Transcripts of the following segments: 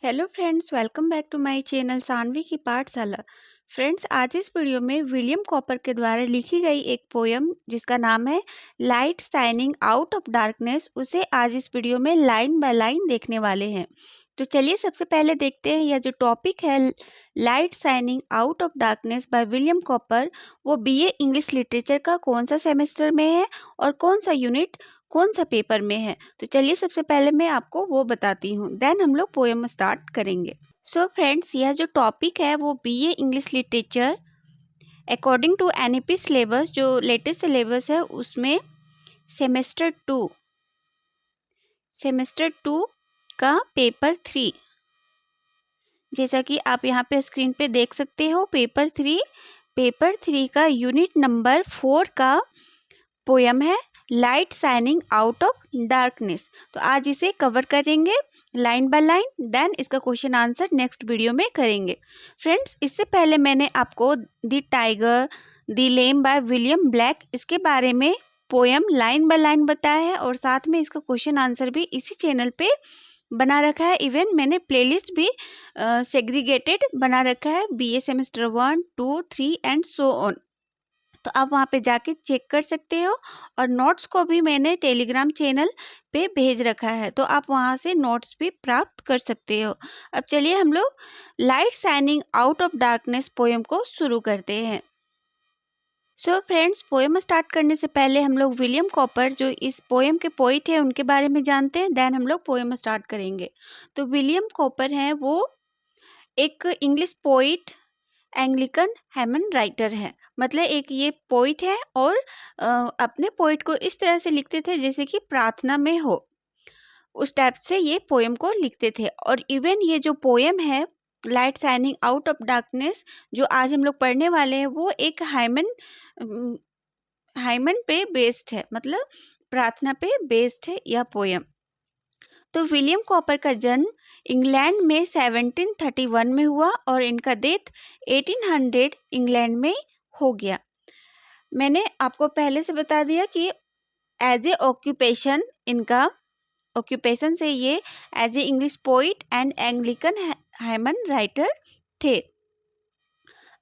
Hello friends, welcome back to my channel Sanvi की पाठशाला। Friends, आज इस वीडियो में विलियम कॉपर के द्वारा लिखी गई एक पोयम जिसका नाम है light shining out of darkness, उसे आज इस वीडियो में लाइन बाय लाइन देखने वाले हैं। तो चलिए सबसे पहले देखते हैं यह जो टॉपिक है light shining out of darkness by William copper, वो बीए इंग्लिश लिटरेचर का कौन सा सेमेस्टर में है और कौन सा यूनिट कौन सा पेपर में है। तो चलिए सबसे पहले मैं आपको वो बताती हूँ, देन हम लोग पोएम स्टार्ट करेंगे। सो फ्रेंड्स, यह जो टॉपिक है वो BA English literature according to NEP syllabus, जो लेटेस्ट सिलेबस है उसमें सेमेस्टर टू का पेपर 3, जैसा कि आप यहाँ पे स्क्रीन पे देख सकते हो, पेपर थ्री का यूनिट नंबर 4 का पोयम है light shining out of darkness. तो आज इसे कवर करेंगे लाइन बाय लाइन, देन इसका क्वेश्चन आंसर नेक्स्ट वीडियो में करेंगे। फ्रेंड्स, इससे पहले मैंने आपको the tiger the lame by William black, इसके बारे में पोयम लाइन बाय लाइन बताया है और साथ में इसका क्वेश्चन आंसर भी इसी चैनल पे बना रखा है। इवन मैंने प्लेलिस्ट भी सेग्रीगेटेड बना रखा है, BA semester 1, 2, 3 and so on. तो आप वहाँ पे जाके चेक कर सकते हो और नोट्स को भी मैंने टेलीग्राम चैनल पे भेज रखा है, तो आप वहाँ से नोट्स भी प्राप्त कर सकते हो। अब चलिए हम लोग light shining out of darkness poem को शुरू करते हैं। सो फ्रेंड्स, पोएम स्टार्ट करने से पहले हम लोग विलियम कॉपर, जो इस पोएम के पोइट है, उनके बारे में जानते हैं, देन हम लोग पोएम स्टार्ट करेंगे। तो विलियम कॉपर हैं, वो एक इंग्लिश पोइट, एंग्लिकन हेमन राइटर है। मतलब एक ये पोइट है और अपने पोइट को इस तरह से लिखते थे जैसे कि प्रार्थना में हो, उस टाइप से ये पोएम को लिखते थे। और इवन ये जो पोएम है light shining out of darkness, जो आज हम लोग पढ़ने वाले हैं, वो एक हाइमन पे बेस्ड है, मतलब प्रार्थना पे बेस्ड है यह पोएम। तो विलियम कॉपर का जन्म इंग्लैंड में 1731 में हुआ और इनका डेथ 1800 इंग्लैंड में हो गया। मैंने आपको पहले से बता दिया कि एज ए ऑक्यूपेशन, इनका ऑक्यूपेशन से ये as a English poet and Anglican hymn writer थे।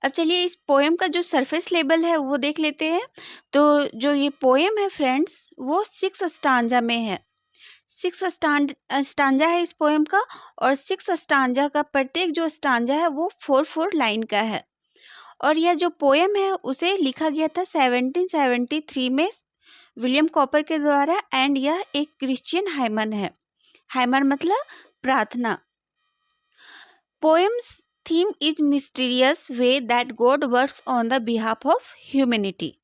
अब चलिए इस पोएम का जो सरफेस लेवल है वो देख लेते हैं। तो जो ये पोएम है फ्रेंड्स, वो 6 स्टांजा में है। 6 स्टांजा है इस पोएम का, और 6 स्टांजा का प्रत्येक जो स्टांजा है वो 4 लाइन का है। और यह जो पोएम है उसे लिखा गया था 1773 में विलियम कॉपर के द्वारा, एंड यह एक क्रिश्चियन हाइमन है। हाइमन मतलब प्रार्थना। Poems theme is mysterious way that God works on the behalf of humanity.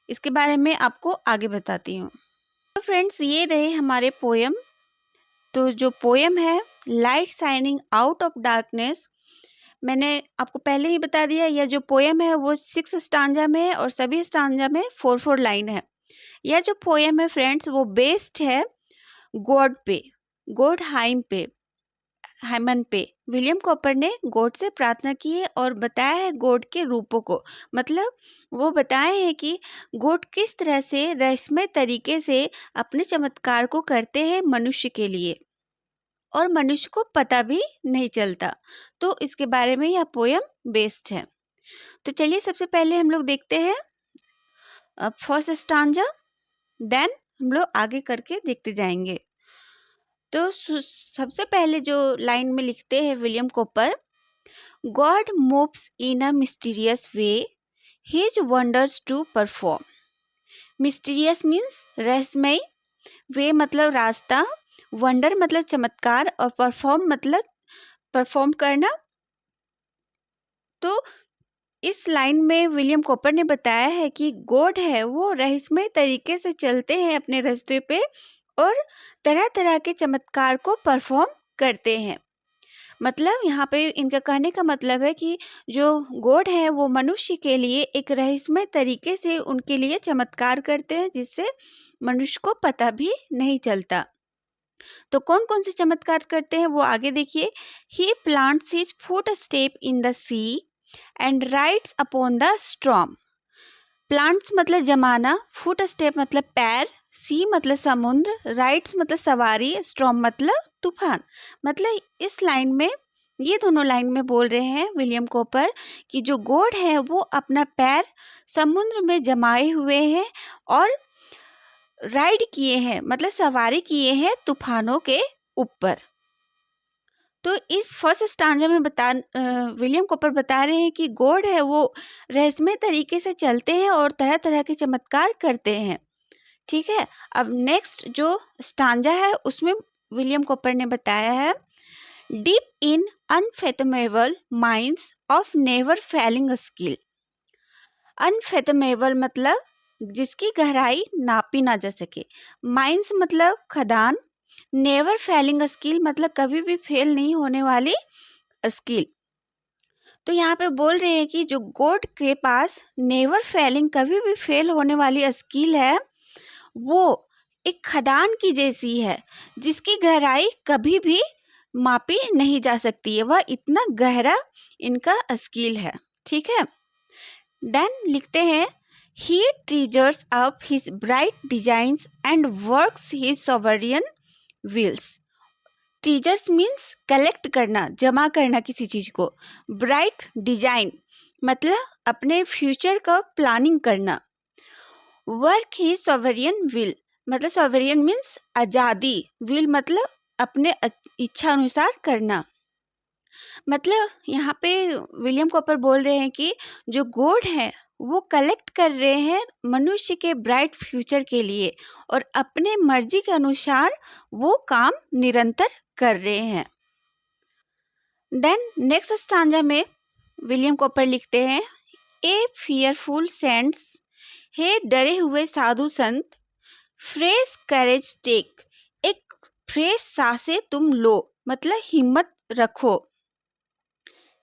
इसके बारे में आपको आगे बताती हूँ। तो फ्रेंड्स, ये रहे हमारे पोएम। तो जो पोएम है light shining out of darkness, मैंने आपको पहले ही बता दिया, यह जो पोएम है वो 6 स्टांजा में है और सभी स्टांजा में 4 लाइन है। यह जो पोएम है फ्रेंड्स, वो बेस्ड है गॉड पे, गॉड हाइमन पे। विलियम कॉपर ने गॉड से प्रार्थना की है और बताया है गॉड के रूपों को, मतलब वो बताए हैं कि गॉड किस तरह से रहस्यमय तरीके से अपने चमत्कार को करते हैं मनुष्य के लिए, और मनुष्य को पता भी नहीं चलता। तो इसके बारे में यह पोएम बेस्ड है। तो चलिए सबसे पहले हम लोग देखते हैं फर्स्ट स्टांजा, देन हम लोग आगे करके देखते जाएंगे। तो सबसे पहले जो लाइन में लिखते हैं William Cowper, God moves in a mysterious way his wonders to perform. Mysterious means रहस्यमय, वे मतलब रास्ता, वंडर मतलब चमत्कार, और परफॉर्म मतलब परफॉर्म करना। तो इस लाइन में विलियम कॉपर ने बताया है कि गॉड है वो रहस्यमय तरीके से चलते हैं अपने रास्ते पे और तरह तरह के चमत्कार को परफॉर्म करते हैं। मतलब यहाँ पे इनका कहने का मतलब है कि जो गॉड है वो मनुष्य के लिए एक रहस्यमय तरीके से उनके लिए चमत्कार करते हैं, जिससे मनुष्य को पता भी नहीं चलता। तो कौन कौन से चमत्कार करते हैं वो आगे देखिए। He plants his foot steps in the sea and rides upon the storm. Plants मतलब जमाना, फुट स्टेप मतलब पैर, सी मतलब समुद्र, राइड्स मतलब सवारी, स्टॉर्म मतलब तूफान। मतलब इस लाइन में, ये दोनों लाइन में बोल रहे हैं विलियम कॉपर कि जो गॉड है वो अपना पैर समुद्र में जमाए हुए हैं और राइड किए हैं, मतलब सवारी किए हैं तूफानों के ऊपर। तो इस फर्स्ट स्टांजा में विलियम कॉपर बता रहे हैं कि गॉड है वो रहस्यमय तरीके से चलते हैं और तरह तरह के चमत्कार करते हैं। ठीक है, अब नेक्स्ट जो स्टांजा है उसमें विलियम कॉपर ने बताया है, deep in unfathomable minds of never failing skill. Unfathomable मतलब जिसकी गहराई नापी ना जा सके, माइंड्स मतलब खदान, नेवर फेलिंग स्किल मतलब कभी भी फेल नहीं होने वाली स्किल। तो यहाँ पे बोल रहे हैं कि जो गॉड के पास नेवर फेलिंग कभी भी फेल होने वाली स्किल है वो एक खदान की जैसी है जिसकी गहराई कभी भी मापी नहीं जा सकती है, वह इतना गहरा इनका स्किल है। ठीक है, देन लिखते हैं, he treasures up his bright designs and works his sovereign wills। Treasures means collect करना, जमा करना किसी चीज को। ब्राइट डिजाइन मतलब अपने फ्यूचर का प्लानिंग करना। वर्क ही सॉवरियन विल मतलब सॉवरियन मीन्स आज़ादी, विल मतलब अपने इच्छा अनुसार करना। मतलब यहाँ पे विलियम कॉपर बोल रहे हैं कि जो गॉड है वो कलेक्ट कर रहे हैं मनुष्य के ब्राइट फ्यूचर के लिए और अपने मर्जी के अनुसार वो काम निरंतर कर रहे हैं। देन नेक्स्ट स्टांजा में विलियम कॉपर लिखते हैं, ए फियरफुल सेंट्स, हे डरे हुए साधु संत, फ्रेश करेज टेक, एक फ्रेश सांसें तुम लो मतलब हिम्मत रखो।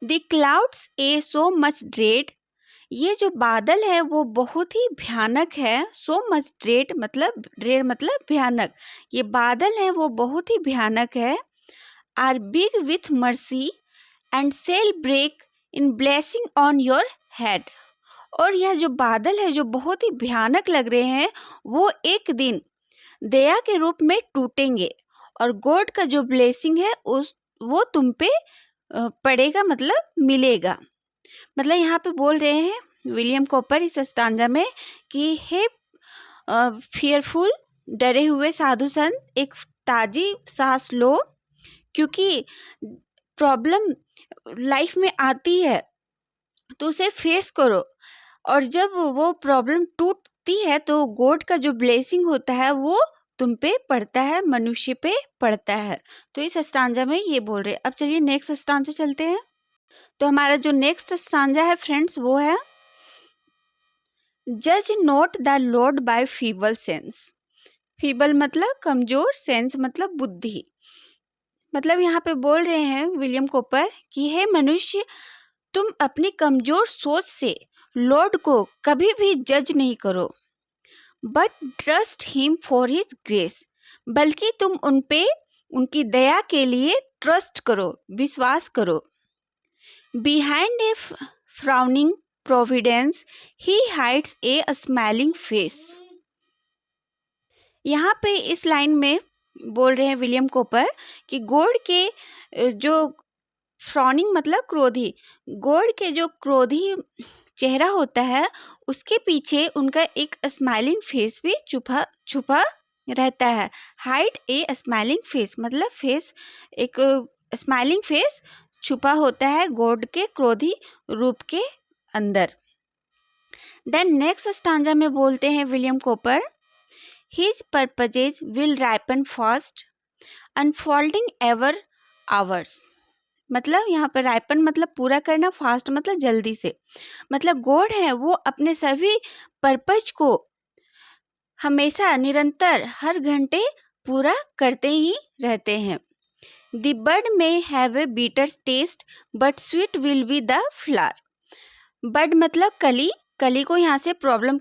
The clouds A so much dread, ये जो बादल है वो बहुत ही भयानक है। सो मच ड्रेड मतलब ड्रेड मतलब भयानक, ये बादल है वो बहुत ही भयानक है। Are big with mercy and shall break in blessing on your head, और यह जो बादल है जो बहुत ही भयानक लग रहे हैं वो एक दिन दया के रूप में टूटेंगे और गॉड का जो ब्लेसिंग है उस वो तुम पे पड़ेगा मतलब मिलेगा। मतलब यहाँ पे बोल रहे हैं विलियम कॉपर इस स्टांजा में कि हे फियरफुल डरे हुए साधु संत, एक ताजी सांस लो, क्योंकि प्रॉब्लम लाइफ में आती है तो उसे फेस करो और जब वो प्रॉब्लम टूटती है तो गॉड का जो ब्लेसिंग होता है वो तुम पे पड़ता है, मनुष्य पे पड़ता है। तो इस स्टांजा में ये बोल रहे हैं। अब चलिए नेक्स्ट स्टांजा चलते हैं। तो हमारा जो नेक्स्ट स्टांजा है फ्रेंड्स वो है, जज not the Lord by feeble sense. Feeble मतलब कमजोर, सेंस मतलब बुद्धि। मतलब यहाँ पे बोल रहे हैं विलियम कॉपर कि हे मनुष्य, तुम अपनी कमजोर सोच से लॉर्ड को कभी भी जज नहीं करो, but trust him for his grace, बल्कि तुम उन पे उनकी दया के लिए ट्रस्ट करो, विश्वास करो। Behind a frowning providence he hides a smiling face. यहाँ पे इस लाइन में बोल रहे हैं विलियम कॉपर कि गॉड के जो फ्राउनिंग मतलब क्रोधी, गॉड के जो क्रोधी चेहरा होता है उसके पीछे उनका एक स्माइलिंग फेस भी छुपा रहता है। हाइड ए स्माइलिंग फेस मतलब फेस, एक स्माइलिंग फेस छुपा होता है गॉड के क्रोधी रूप के अंदर। देन नेक्स्ट स्टांजा में बोलते हैं William copper, his purposes will ripen fast unfolding ever hours. मतलब यहाँ पर राइपन मतलब पूरा करना, फास्ट मतलब जल्दी से। मतलब गॉड है वो अपने सभी पर्पज को हमेशा निरंतर हर घंटे पूरा करते ही रहते हैं। The bud may have a bitter taste but sweet will be the flower. Bud मतलब कली, कली को यहाँ से प्रॉब्लम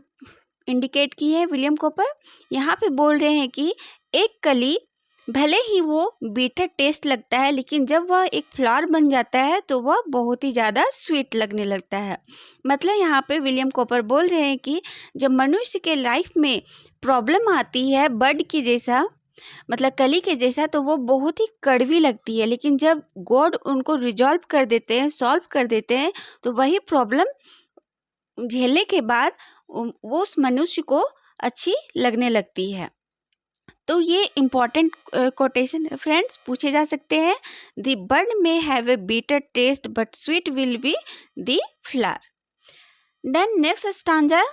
इंडिकेट की है विलियम कॉपर। यहाँ पे बोल रहे हैं कि एक कली भले ही वो बीटर टेस्ट लगता है, लेकिन जब वह एक फ्लावर बन जाता है तो वह बहुत ही ज़्यादा स्वीट लगने लगता है। मतलब यहाँ पे विलियम कॉपर बोल रहे हैं कि जब मनुष्य के लाइफ में प्रॉब्लम आती है बर्ड की जैसा, मतलब कली के जैसा, तो वो बहुत ही कड़वी लगती है, लेकिन जब गॉड उनको रिजॉल्व कर देते हैं, सॉल्व कर देते हैं, तो वही प्रॉब्लम झेलने के बाद वो उस मनुष्य को अच्छी लगने लगती है। तो ये इम्पॉर्टेंट कोटेशन फ्रेंड्स पूछे जा सकते हैं। The bud may have a bitter taste but sweet will be the flower. Then next stanza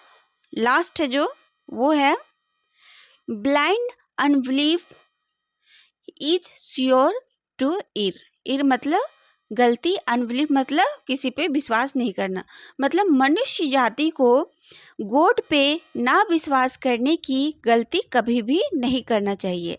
last है जो वो है blind unbelief is sure to err. Err मतलब गलती, अनबिलीफ मतलब किसी पे विश्वास नहीं करना। मतलब मनुष्य जाति को गॉड पे ना विश्वास करने की गलती कभी भी नहीं करना चाहिए।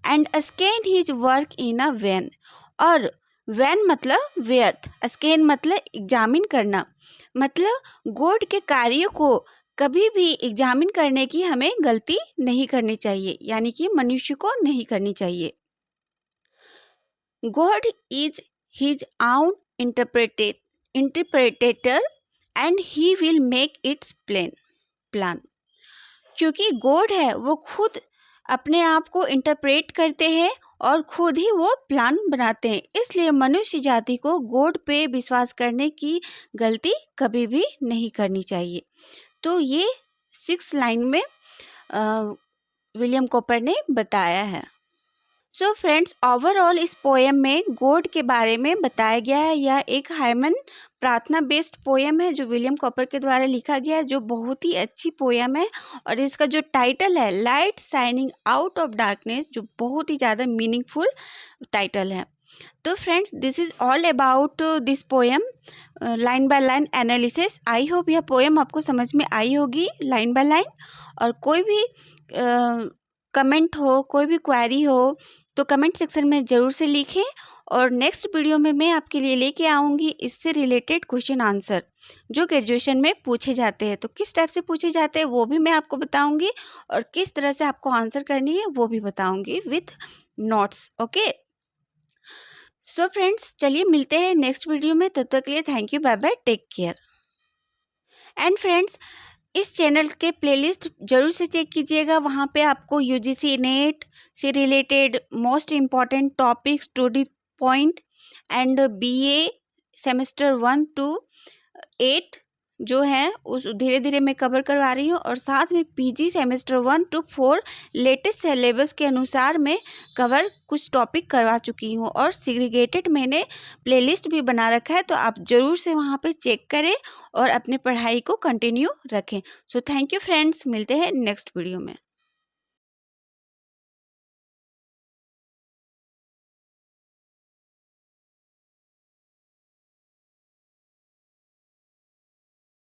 And scan his work in vain वैन, और वैन मतलब व्यर्थ, स्कैन मतलब एग्जामिन करना। मतलब गॉड के कार्य को कभी भी एग्जामिन करने की हमें गलती नहीं करनी चाहिए, यानी कि मनुष्य को नहीं करनी चाहिए। God is his own interpreter and he will make its plan। क्योंकि गॉड है वो खुद अपने आप को इंटरप्रेट करते हैं और खुद ही वो प्लान बनाते हैं, इसलिए मनुष्य जाति को गॉड पे विश्वास करने की गलती कभी भी नहीं करनी चाहिए। तो ये 6 लाइन में विलियम कॉपर ने बताया है। सो फ्रेंड्स, ओवरऑल इस पोएम में गॉड के बारे में बताया गया है। यह एक हाइमन प्रार्थना बेस्ड पोएम है जो विलियम कॉपर के द्वारा लिखा गया है, जो बहुत ही अच्छी पोएम है। और इसका जो टाइटल है light shining out of darkness, जो बहुत ही ज़्यादा मीनिंगफुल टाइटल है। तो friends, this is all about this poem line by line analysis. I hope यह पोएम आपको समझ में आई होगी लाइन बाय लाइन। और कोई भी कमेंट हो, कोई भी क्वेरी हो तो कमेंट सेक्शन में ज़रूर से लिखें। और नेक्स्ट वीडियो में मैं आपके लिए लेके आऊँगी इससे रिलेटेड क्वेश्चन आंसर जो ग्रेजुएशन में पूछे जाते हैं। तो किस टाइप से पूछे जाते हैं वो भी मैं आपको बताऊँगी, और किस तरह से आपको आंसर करनी है वो भी बताऊँगी with notes. Okay, so friends, चलिए मिलते हैं नेक्स्ट वीडियो में। तब तक के लिए thank you, bye bye, take care. And friends, इस चैनल के प्लेलिस्ट जरूर से चेक कीजिएगा, वहाँ पे आपको यूजीसी नेट से related most important topics, study point and BA semester 1 to 8 जो है उस धीरे धीरे मैं कवर करवा रही हूँ। और साथ में PG semester 1 to 4 latest syllabus के अनुसार मैं कवर कुछ टॉपिक करवा चुकी हूँ, और सिग्रीगेटेड मैंने प्लेलिस्ट भी बना रखा है, तो आप ज़रूर से वहाँ पे चेक करें और अपनी पढ़ाई को कंटिन्यू रखें। सो थैंक यू फ्रेंड्स, मिलते हैं नेक्स्ट वीडियो में।